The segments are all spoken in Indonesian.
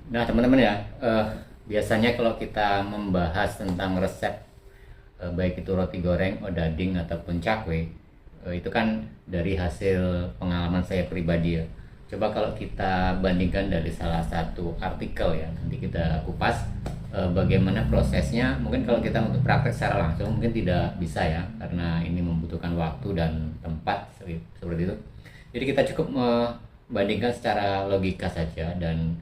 Nah teman-teman ya, biasanya kalau kita membahas tentang resep, baik itu roti goreng, odading ataupun cakwe, itu kan dari hasil pengalaman saya pribadi ya. Coba kalau kita bandingkan dari salah satu artikel ya, nanti kita kupas bagaimana prosesnya. Mungkin kalau kita untuk praktek secara langsung mungkin tidak bisa ya, karena ini membutuhkan waktu dan tempat seperti itu. Jadi kita cukup membandingkan secara logika saja, dan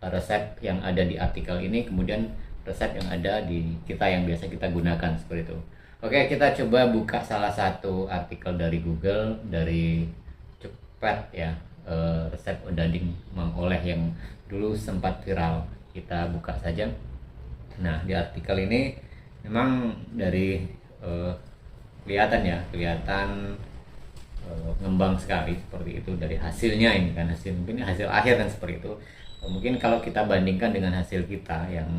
resep yang ada di artikel ini kemudian resep yang ada di kita yang biasa kita gunakan seperti itu. Oke, kita coba buka salah satu artikel dari Google, dari Cepet ya, resep odading Mang Oleh yang dulu sempat viral. Kita buka saja. Nah, di artikel ini memang dari kelihatan ya, kelihatan ngembang sekali seperti itu dari hasilnya. Ini kan hasil, mungkin hasil akhir kan seperti itu. Mungkin kalau kita bandingkan dengan hasil kita yang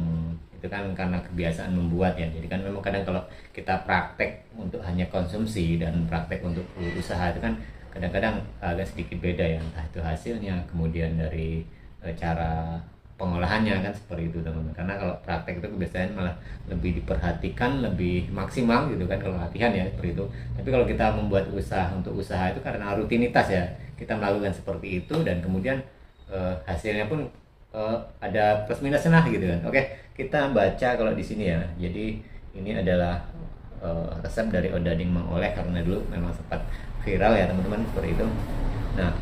itu kan karena kebiasaan membuat ya, jadi kan memang kadang kalau kita praktek untuk hanya konsumsi dan praktek untuk usaha itu kan kadang-kadang agak sedikit beda ya, entah itu hasilnya kemudian dari cara pengolahannya kan seperti itu teman-teman. Karena kalau praktek itu kebiasaan malah lebih diperhatikan, lebih maksimal gitu kan kalau latihan ya seperti itu. Tapi kalau kita membuat usaha untuk usaha itu karena rutinitas ya, kita melakukan seperti itu dan kemudian hasilnya pun ada plus minusnya lah gitu kan. Oke, kita baca kalau di sini ya. Jadi ini adalah resep dari odading Mang Oleh karena dulu memang sempat viral ya teman-teman seperti itu. Nah,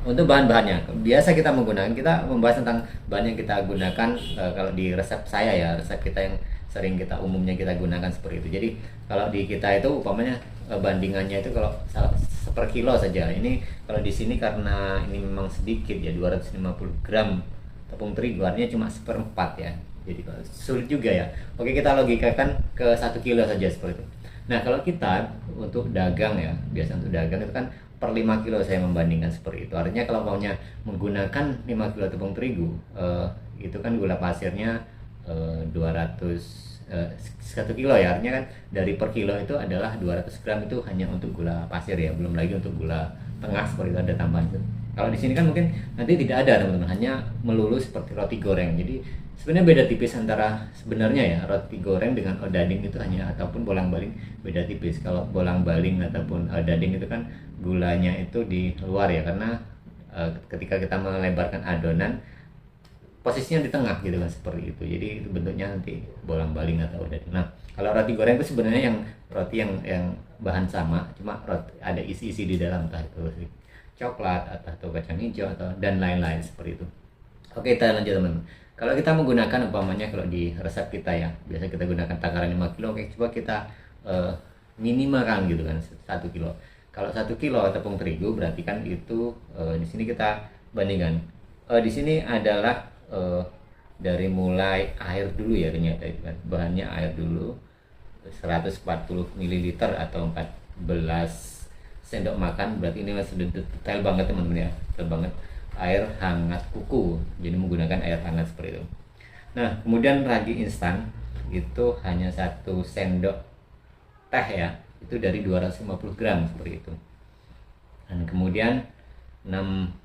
untuk bahan-bahannya biasa kita menggunakan, kita membahas tentang bahan yang kita gunakan kalau di resep saya ya, resep kita yang sering kita umumnya kita gunakan seperti itu. Jadi kalau di kita itu umpamanya bandingannya itu kalau seper kilo saja. Ini kalau di sini karena ini memang sedikit ya, 250 gram tepung terigu artinya cuma seperempat ya. Jadi sulit juga ya. Oke, kita logikakan ke 1 kilo saja seperti itu. Nah, kalau kita untuk dagang ya, biasa untuk dagang itu kan per 5 kilo saya membandingkan seperti itu. Artinya kalau maunya menggunakan 5 kilo tepung terigu, itu kan gula pasirnya 200 1 kilo ya, artinya kan dari per kilo itu adalah 200 gram itu hanya untuk gula pasir ya, belum lagi untuk gula tengah seperti itu ada tambahan itu. Kalau di sini kan mungkin nanti tidak ada teman-teman, hanya melulu seperti roti goreng. Jadi sebenarnya beda tipis antara sebenarnya ya roti goreng dengan odading itu hanya, ataupun bolang-baling beda tipis. Kalau bolang-baling ataupun odading itu kan gulanya itu di luar ya, karena ketika kita melebarkan adonan posisinya di tengah gitu kan seperti itu. Jadi itu bentuknya nanti bolang-baling atau odading. Nah, kalau roti goreng itu sebenarnya yang roti yang bahan sama, cuma roti ada isi-isi di dalam, entah itu coklat atau kacang hijau atau dan lain-lain seperti itu. Oke, kita lanjut teman-teman. Kalau kita menggunakan umpamanya kalau di resep kita ya, biasa kita gunakan takaran 5 kilo. Oke, coba kita minimalkan gitu kan 1 kilo. Kalau 1 kilo tepung terigu berarti kan itu di sini kita bandingkan. Di sini adalah dari mulai air dulu ya, ternyata itu kan bahannya air dulu 140 ml atau 14 sendok makan. Berarti ini sudah detail banget teman-teman ya, detail banget. Air hangat kuku, jadi menggunakan air hangat seperti itu. Nah, kemudian ragi instan itu hanya 1 sendok teh ya, itu dari 250 gram seperti itu. Dan kemudian 60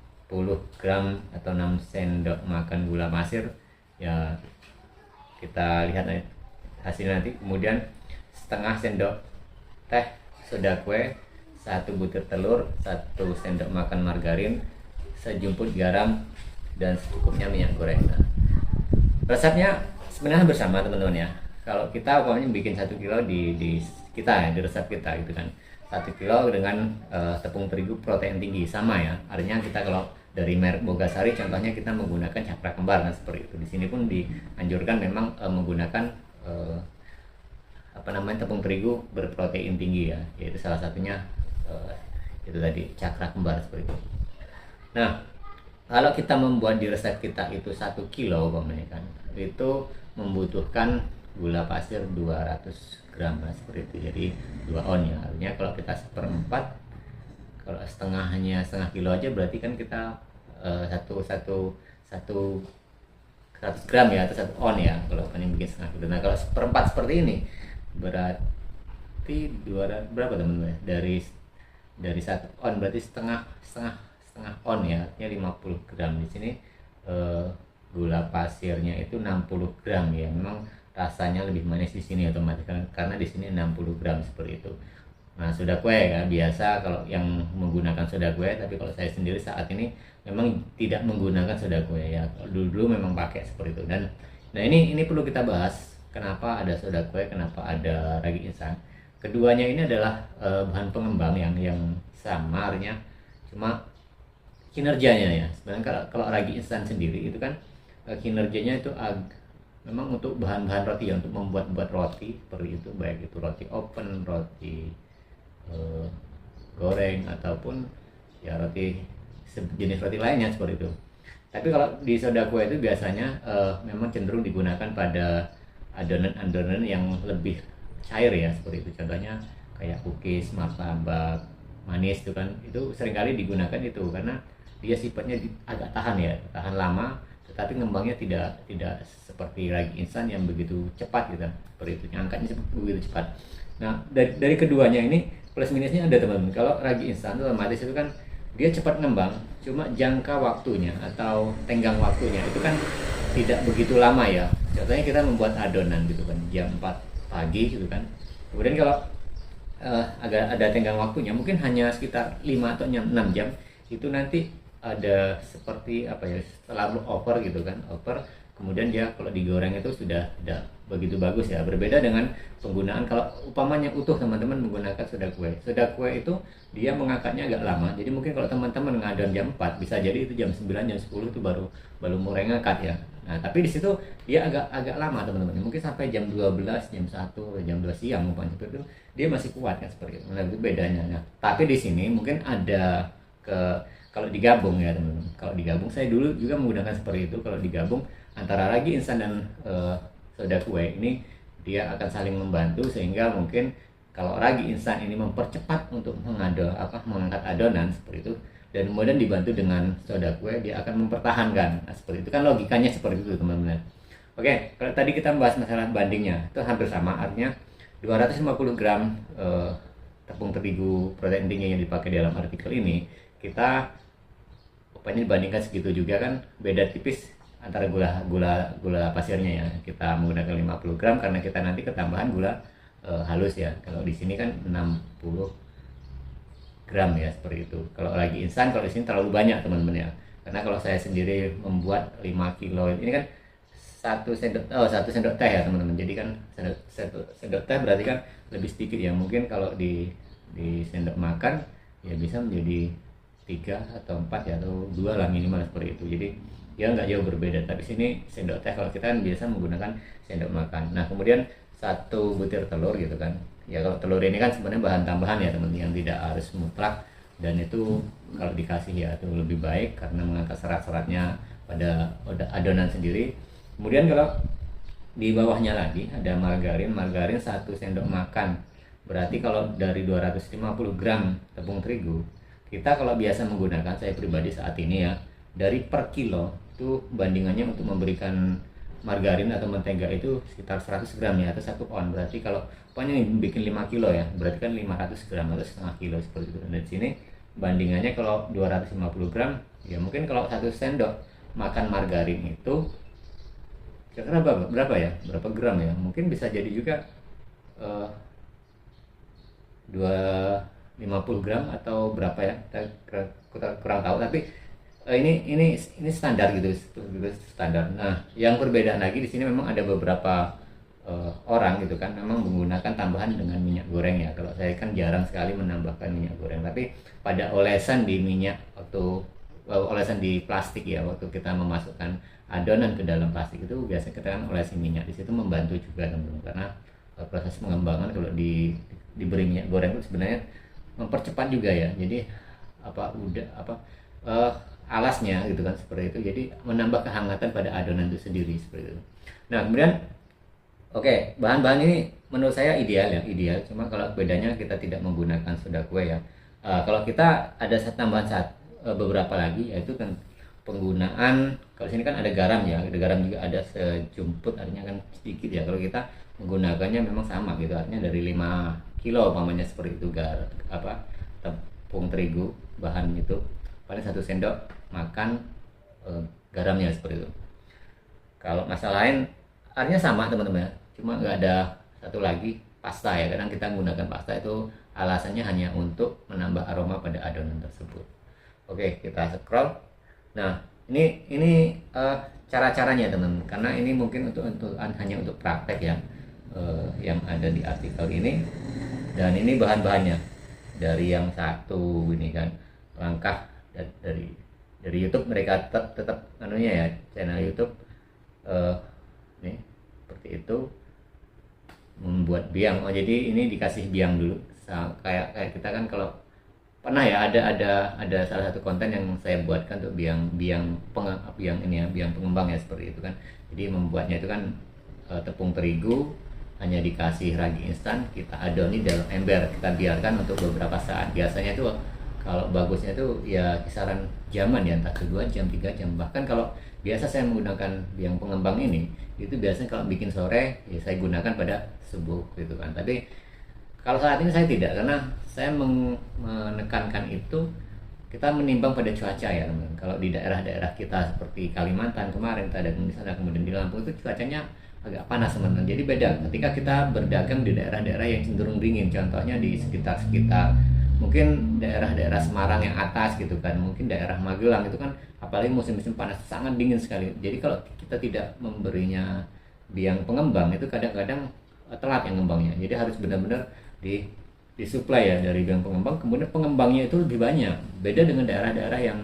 gram atau 6 sendok makan gula pasir ya, kita lihat hasilnya nanti. Kemudian setengah sendok teh soda kue, 1 butir telur, 1 sendok makan margarin, sejumput garam, dan secukupnya minyak goreng. Nah, resepnya sebenarnya bersama teman-teman ya. Kalau kita pokoknya bikin 1 kilo di kita ya, di resep kita gitu kan, 1 kilo dengan tepung terigu protein tinggi sama ya. Artinya kita kalau dari merek Bogasari contohnya kita menggunakan cakra kembar kan seperti itu. Di sini pun dianjurkan memang menggunakan tepung terigu berprotein tinggi ya, yaitu salah satunya itu tadi cakra kembar seperti itu. Nah, kalau kita membuat di resep kita itu 1 kilo kan, itu membutuhkan gula pasir 200 gram lah, seperti itu. Jadi 2 on ya. Artinya kalau kita seperempat, kalau setengahnya setengah kilo aja berarti kan kita satu 100 gram ya, atau 1 on ya kalau kan yang bikin setengah kilo. Nah, kalau seperempat seperti ini berarti 200 berapa teman-teman ya? Dari 1 on berarti setengah on ya, artinya 50 gram. Di sini gula pasirnya itu 60 gram ya. Memang rasanya lebih manis di sini otomatis karena di sini 60 gram seperti itu. Nah, soda kue ya biasa kalau yang menggunakan soda kue, tapi kalau saya sendiri saat ini memang tidak menggunakan soda kue ya. Dulu memang pakai seperti itu. Dan nah ini perlu kita bahas kenapa ada soda kue, kenapa ada ragi instan. Keduanya ini adalah bahan pengembang yang sama artinya, cuma kinerjanya ya. Sebenarnya kalau ragi instan sendiri itu kan kinerjanya itu memang untuk bahan-bahan roti ya, untuk membuat roti seperti itu, baik itu roti oven, roti goreng ataupun ya roti jenis roti lainnya seperti itu. Tapi kalau di soda kue itu biasanya memang cenderung digunakan pada adonan-adonan yang lebih cair ya, seperti itu. Contohnya kayak cookies, martabak, manis itu kan, itu seringkali digunakan itu karena dia sifatnya agak tahan ya, tahan lama, tetapi ngembangnya tidak seperti ragi instan yang begitu cepat gitu, seperti itu, angkatnya begitu cepat. Nah, dari keduanya ini plus minusnya ada teman-teman. Kalau ragi instan otomatis itu kan dia cepat ngembang, cuma jangka waktunya atau tenggang waktunya itu kan tidak begitu lama ya. Contohnya kita membuat adonan gitu kan jam 4 pagi gitu kan. Kemudian kalau agak ada tenggang waktunya mungkin hanya sekitar 5 atau 6 jam, itu nanti ada seperti apa ya, terlalu over gitu kan, over. Kemudian dia kalau digoreng itu sudah tidak begitu bagus ya. Berbeda dengan penggunaan kalau umpamanya utuh teman-teman menggunakan soda kue. Soda kue itu dia mengangkatnya agak lama. Jadi mungkin kalau teman-teman ngadon jam 4 bisa jadi itu jam 9 jam 10 itu baru mulai ngangkat ya. Nah, tapi di situ dia agak lama teman-teman. Mungkin sampai jam 12, jam 1, jam 2 siang umpamanya itu dia masih kuat kan seperti itu. Nah, itu bedanya. Nah, tapi di sini mungkin ada kalau digabung ya teman-teman. Kalau digabung saya dulu juga menggunakan seperti itu. Kalau digabung antara ragi instan dan soda kue ini dia akan saling membantu, sehingga mungkin kalau ragi instan ini mempercepat untuk mengangkat adonan seperti itu, dan kemudian dibantu dengan soda kue dia akan mempertahankan. Nah, seperti itu kan logikanya seperti itu teman-teman. Oke, kalau tadi kita membahas masalah bandingnya itu hampir sama, artinya 250 gram tepung terigu protein tinggi yang dipakai dalam artikel ini, kita upaya dibandingkan segitu juga kan, beda tipis antara gula pasirnya ya. Kita menggunakan 50 gram karena kita nanti ketambahan gula halus ya. Kalau di sini kan 60 gram ya, seperti itu. Kalau lagi instan, kalau di sini terlalu banyak teman-teman ya. Karena kalau saya sendiri membuat 5 kilo ini kan satu sendok teh ya teman-teman. Jadi kan sendok teh berarti kan lebih sedikit ya. Mungkin kalau di sendok makan ya bisa menjadi 3 atau 4 ya, atau 2 lah minimal seperti itu. Jadi ya nggak jauh berbeda. Tapi sini sendok teh, kalau kita kan biasa menggunakan sendok makan. Nah, kemudian 1 butir telur gitu kan. Ya kalau telur ini kan sebenarnya bahan tambahan ya teman-teman, yang tidak harus mutlak, dan itu kalau dikasih ya itu lebih baik karena mengangkat serat-seratnya pada adonan sendiri. Kemudian kalau di bawahnya lagi ada margarin 1 sendok makan. Berarti kalau dari 250 gram tepung terigu, kita kalau biasa menggunakan, saya pribadi saat ini ya, dari per kilo itu bandingannya untuk memberikan margarin atau mentega itu sekitar 100 gram ya, atau 1 on. Berarti kalau pokoknya bikin 5 kilo ya, berarti kan 500 gram atau setengah kilo seperti itu. Dan di sini bandingannya kalau 250 gram ya, mungkin kalau 1 sendok makan margarin itu kira-kira berapa ya, berapa gram ya, mungkin bisa jadi juga 250 gram atau berapa ya, kita kurang tahu. Tapi ini standar gitu standar. Nah, yang perbedaan lagi di sini memang ada beberapa orang gitu kan memang menggunakan tambahan dengan minyak goreng ya. Kalau saya kan jarang sekali menambahkan minyak goreng, tapi pada olesan di minyak waktu olesan di plastik ya, waktu kita memasukkan adonan ke dalam plastik itu biasanya kita kan olesi minyak. Di situ membantu juga teman-teman, karena proses pengembangan kalau diberi minyak goreng itu sebenarnya mempercepat juga ya. Jadi alasnya gitu kan seperti itu, jadi menambah kehangatan pada adonan itu sendiri seperti itu. Nah, kemudian bahan-bahan ini menurut saya ideal ya, ideal. Cuma kalau bedanya kita tidak menggunakan soda kue ya. Kalau kita ada tambahan beberapa lagi, yaitu kan penggunaan, kalau sini kan ada garam ya, ada garam juga, ada sejumput, artinya kan sedikit ya. Kalau kita menggunakannya memang sama gitu, artinya dari 5 kilo umpamanya seperti itu tepung terigu bahan itu paling 1 sendok makan garamnya seperti itu. Kalau masalah lain artinya sama teman-teman ya, cuma nggak ada satu lagi pasta ya. Kadang kita menggunakan pasta itu alasannya hanya untuk menambah aroma pada adonan tersebut. Oke, kita scroll. Nah, ini cara-caranya teman, karena ini mungkin untuk hanya untuk praktek ya, yang ada di artikel ini. Dan ini bahan-bahannya dari yang satu ini kan, langkah dari YouTube mereka tetap anunya ya, channel YouTube nih seperti itu, membuat biang. Oh, jadi ini dikasih biang dulu, kayak kita kan kalau pernah ya ada salah satu konten yang saya buatkan untuk biang pengembang ya, seperti itu kan. Jadi membuatnya itu kan tepung terigu hanya dikasih ragi instan, kita adoni dalam ember, kita biarkan untuk beberapa saat. Biasanya itu kalau bagusnya itu ya kisaran jaman ya, entah 2 jam 3 jam. Bahkan kalau biasa saya menggunakan biang pengembang ini, itu biasanya kalau bikin sore ya saya gunakan pada subuh gitu kan. Tapi kalau saat ini saya tidak, karena saya menekankan itu kita menimbang pada cuaca ya teman. Kalau di daerah-daerah kita seperti Kalimantan kemarin, kita ada di sana, kemudian di Lampung itu cuacanya agak panas teman-teman. Jadi beda ketika kita berdagang di daerah-daerah yang cenderung dingin, contohnya di sekitar mungkin daerah-daerah Semarang yang atas gitu kan, mungkin daerah Magelang itu kan apalagi musim-musim panas sangat dingin sekali. Jadi kalau kita tidak memberinya biang pengembang itu kadang-kadang telat yang ngembangnya. Jadi harus benar-benar disuplai ya dari biang pengembang, kemudian pengembangnya itu lebih banyak. Beda dengan daerah-daerah yang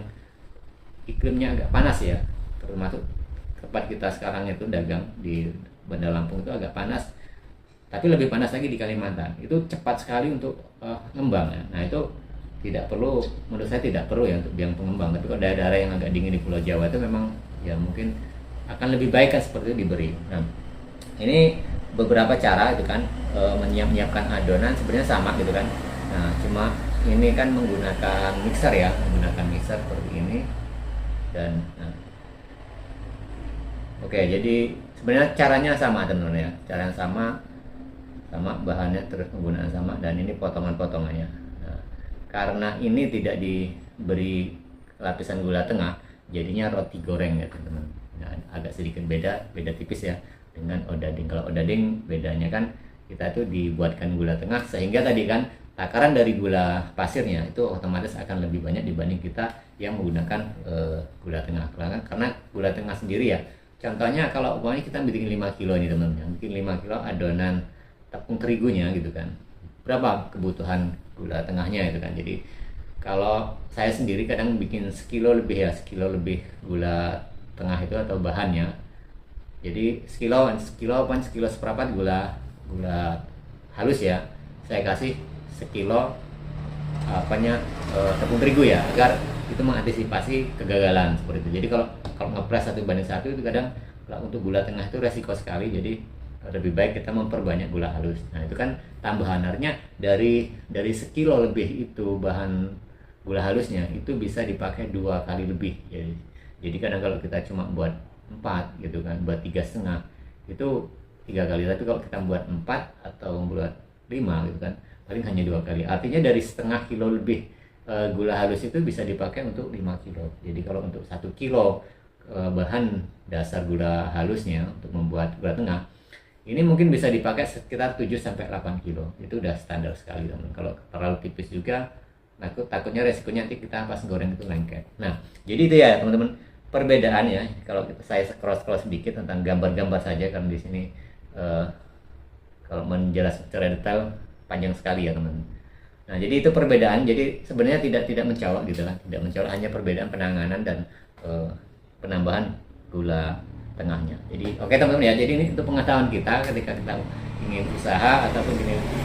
iklimnya agak panas ya, termasuk tempat kita sekarang itu dagang di Bandar Lampung itu agak panas, tapi lebih panas lagi di Kalimantan. Itu cepat sekali untuk ngembang ya. Nah itu tidak perlu, menurut saya tidak perlu ya untuk biang pengembang. Tapi kalau daerah-daerah yang agak dingin di Pulau Jawa itu memang ya mungkin akan lebih baik kan seperti itu diberi. Nah ini beberapa cara itu kan, menyiapkan adonan sebenarnya sama gitu kan. Nah cuma ini kan menggunakan mixer ya, menggunakan mixer seperti ini. Dan oke, jadi sebenarnya caranya sama teman-teman ya, cara yang sama bahannya terus penggunaan sama, dan ini potongan-potongannya. Nah, karena ini tidak diberi lapisan gula tengah, jadinya roti goreng ya teman-teman. Nah, agak sedikit beda tipis ya dengan odading. Kalau odading bedanya kan kita tuh dibuatkan gula tengah, sehingga tadi kan takaran dari gula pasirnya itu otomatis akan lebih banyak dibanding kita yang menggunakan gula tengah. Karena gula tengah sendiri ya, contohnya kalau umpamanya kita bikin 5 kilo nih teman-teman, bikin 5 kilo adonan tepung terigunya gitu kan, berapa kebutuhan gula tengahnya itu kan. Jadi kalau saya sendiri kadang bikin sekilo lebih gula tengah itu atau bahannya. Jadi sekilo seperempat gula halus ya, saya kasih sekilo tepung terigu ya, agar itu mengantisipasi kegagalan seperti itu. Jadi kalau ngepres 1:1 itu kadang kalau untuk gula tengah itu resiko sekali. Jadi lebih baik kita memperbanyak gula halus. Nah itu kan tambahannya dari sekilo lebih itu bahan gula halusnya itu bisa dipakai 2 kali lebih. Jadi kadang kalau kita cuma buat 4 gitu kan, buat 3,5 itu 3 kali. Tapi kalau kita buat 4 atau buat 5 gitu kan, paling hanya 2 kali. Artinya dari setengah kilo lebih gula halus itu bisa dipakai untuk 5 kilo. Jadi kalau untuk 1 kilo bahan dasar gula halusnya untuk membuat gula tengah, ini mungkin bisa dipakai sekitar 7-8 kilo. Itu udah standar sekali teman. Kalau terlalu tipis juga takutnya resikonya nanti kita pas goreng itu lengket. Nah jadi itu ya teman-teman perbedaannya. Kalau saya scroll sedikit tentang gambar-gambar saja, karena di sini kalau menjelaskan secara detail panjang sekali ya teman. Nah jadi itu perbedaan. Jadi sebenarnya tidak mencolok gitu kan, tidak mencolok, hanya perbedaan penanganan dan penambahan gula tengahnya. Jadi oke teman-teman ya, jadi ini untuk pengetahuan kita ketika kita ingin usaha ataupun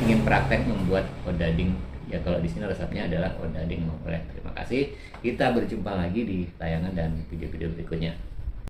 ingin praktek membuat odading ya. Kalau di sini resepnya adalah odading. Terima kasih, kita berjumpa lagi di tayangan dan video-video berikutnya.